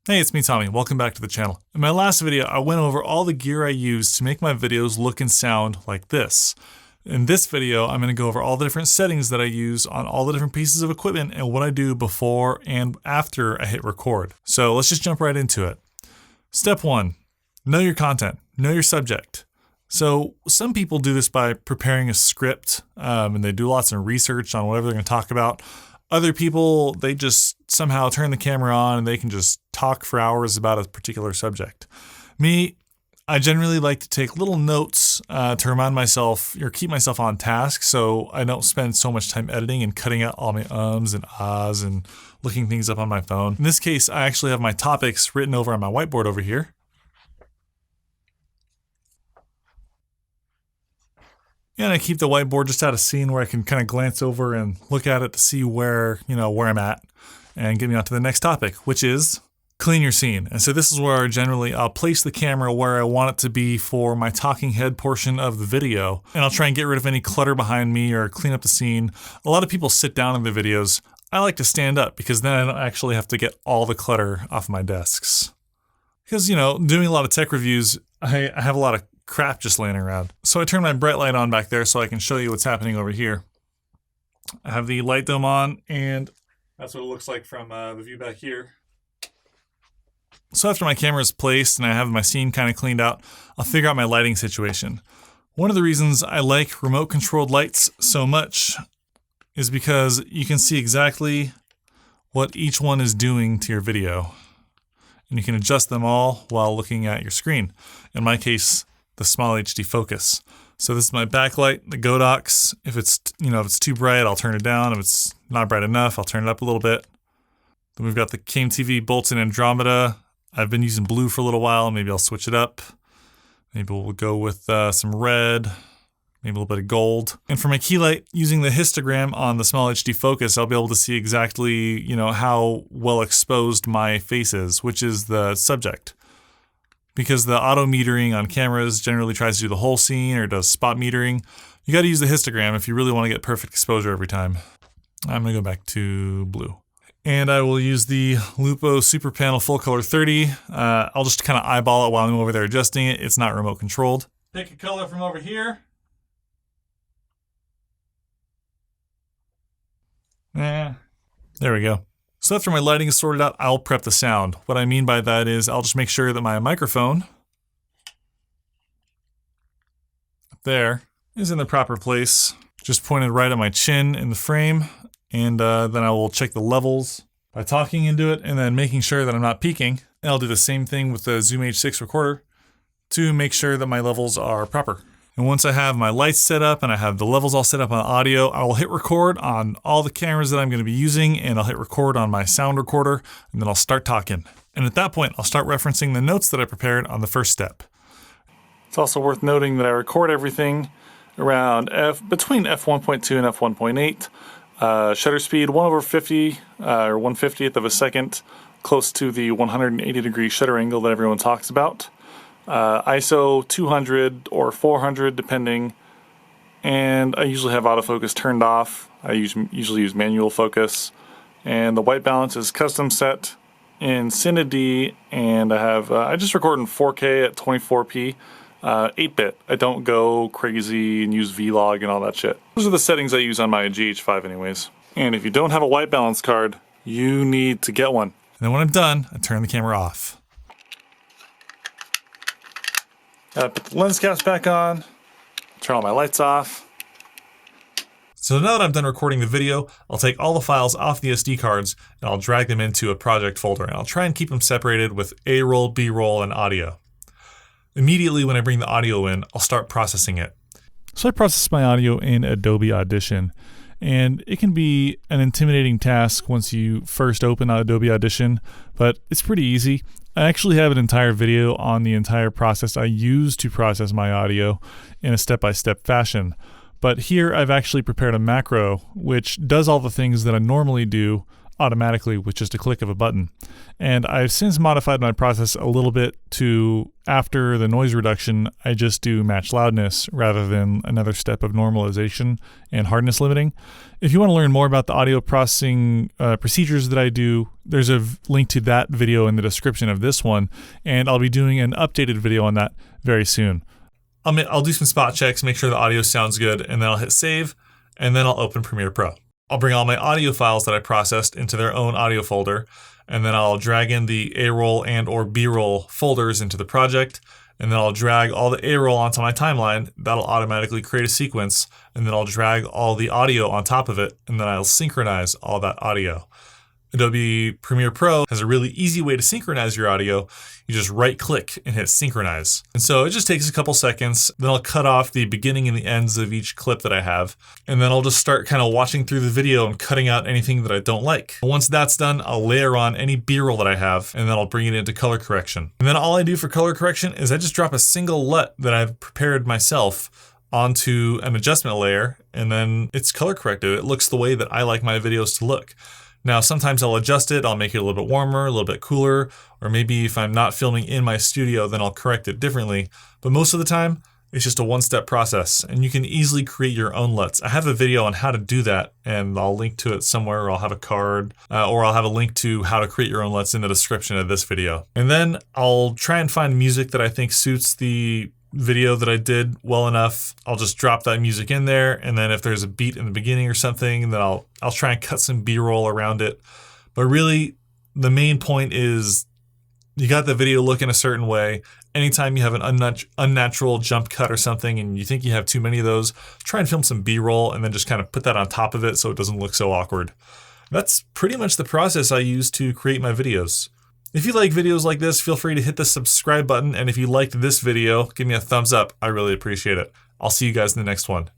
Hey, it's me, Tommy. Welcome back to the channel. In my last video, I went over all the gear I use to make my videos look and sound like this. In this video, I'm going to go over all the different settings that I use on all the different pieces of equipment and what I do before and after I hit record. So let's just jump right into it. Step 1, know your content, know your subject. So some people do this by preparing a script and they do lots of research on whatever they're going to talk about. Other people, they just somehow turn the camera on and they can just talk for hours about a particular subject. Me, I generally like to take little notes to remind myself or keep myself on task so I don't spend so much time editing and cutting out all my ums and ahs and looking things up on my phone. In this case, I actually have my topics written over on my whiteboard over here. And I keep the whiteboard just at a scene where I can kind of glance over and look at it to see where I'm at and get me on to the next topic, which is clean your scene. And so this is where generally I'll place the camera where I want it to be for my talking head portion of the video. And I'll try and get rid of any clutter behind me or clean up the scene. A lot of people sit down in the videos. I like to stand up because then I don't actually have to get all the clutter off my desks. Because, doing a lot of tech reviews, I have a lot of crap just laying around. So I turn my bright light on back there so I can show you what's happening over here. I have the light dome on and that's what it looks like from the view back here. So after my camera is placed and I have my scene kind of cleaned out, I'll figure out my lighting situation. One of the reasons I like remote controlled lights so much is because you can see exactly what each one is doing to your video. And you can adjust them all while looking at your screen. In my case, the small HD focus. So this is my backlight, the Godox. If it's too bright, I'll turn it down. If it's not bright enough, I'll turn it up a little bit. Then we've got the KMTV Bolton Andromeda. I've been using blue for a little while. Maybe I'll switch it up. Maybe we'll go with some red, maybe a little bit of gold. And for my key light, using the histogram on the small HD focus, I'll be able to see exactly, how well exposed my face is, which is the subject. Because the auto metering on cameras generally tries to do the whole scene or does spot metering, you got to use the histogram if you really want to get perfect exposure every time. I'm going to go back to blue. And I will use the Lupo Super Panel Full Color 30. I'll just kind of eyeball it while I'm over there adjusting it. It's not remote controlled. Pick a color from over here. There we go. So after my lighting is sorted out, I'll prep the sound. What I mean by that is I'll just make sure that my microphone up there is in the proper place, just pointed right at my chin in the frame. And then I will check the levels by talking into it and then making sure that I'm not peaking. And I'll do the same thing with the Zoom H6 recorder to make sure that my levels are proper. And once I have my lights set up and I have the levels all set up on audio, I will hit record on all the cameras that I'm going to be using, and I'll hit record on my sound recorder, and then I'll start talking. And at that point, I'll start referencing the notes that I prepared on the first step. It's also worth noting that I record everything around between f1.2 and f1.8. Shutter speed 1/50 or 1/50th of a second, close to the 180-degree shutter angle that everyone talks about. ISO 200 or 400 depending, and I usually have autofocus turned off. I usually use manual focus, and the white balance is custom set in Cine D, and I just record in 4K at 24p, 8-bit. I don't go crazy and use Vlog and all that shit. Those are the settings I use on my GH5 anyways. And if you don't have a white balance card, you need to get one. And then when I'm done, I turn the camera off. Put the lens caps back on, turn all my lights off. So now that I'm done recording the video, I'll take all the files off the SD cards and I'll drag them into a project folder, and I'll try and keep them separated with A-roll, B-roll, and audio. Immediately when I bring the audio in, I'll start processing it. So I process my audio in Adobe Audition, and it can be an intimidating task once you first open Adobe Audition, but it's pretty easy. I actually have an entire video on the entire process I use to process my audio in a step-by-step fashion. But here I've actually prepared a macro which does all the things that I normally do automatically with just a click of a button. And I've since modified my process a little bit to, after the noise reduction, I just do match loudness rather than another step of normalization and hardness limiting. If you want to learn more about the audio processing procedures that I do, there's a link to that video in the description of this one, and I'll be doing an updated video on that very soon. I'll do some spot checks, make sure the audio sounds good, and then I'll hit save, and then I'll open Premiere Pro. I'll bring all my audio files that I processed into their own audio folder, and then I'll drag in the A-roll and or B-roll folders into the project, and then I'll drag all the A-roll onto my timeline. That'll automatically create a sequence, and then I'll drag all the audio on top of it, and then I'll synchronize all that audio. Adobe Premiere Pro has a really easy way to synchronize your audio. You just right click and hit synchronize. And so it just takes a couple seconds. Then I'll cut off the beginning and the ends of each clip that I have. And then I'll just start kind of watching through the video and cutting out anything that I don't like. Once that's done, I'll layer on any B-roll that I have, and then I'll bring it into color correction. And then all I do for color correction is I just drop a single LUT that I've prepared myself onto an adjustment layer, and then it's color corrected. It looks the way that I like my videos to look. Now, sometimes I'll adjust it, I'll make it a little bit warmer, a little bit cooler, or maybe if I'm not filming in my studio, then I'll correct it differently. But most of the time, it's just a one-step process, and you can easily create your own LUTs. I have a video on how to do that, and I'll link to it somewhere, or I'll have a card, or I'll have a link to how to create your own LUTs in the description of this video. And then I'll try and find music that I think suits the video that I did well enough. I'll just drop that music in there, and then if there's a beat in the beginning or something, then I'll try and cut some B-roll around it. But really, the main point is you got the video looking a certain way. Anytime you have an unnatural jump cut or something and you think you have too many of those, try and film some B-roll and then just kind of put that on top of it so it doesn't look so awkward. That's pretty much the process I use to create my videos. If you like videos like this, feel free to hit the subscribe button, and if you liked this video, give me a thumbs up. I really appreciate it. I'll see you guys in the next one.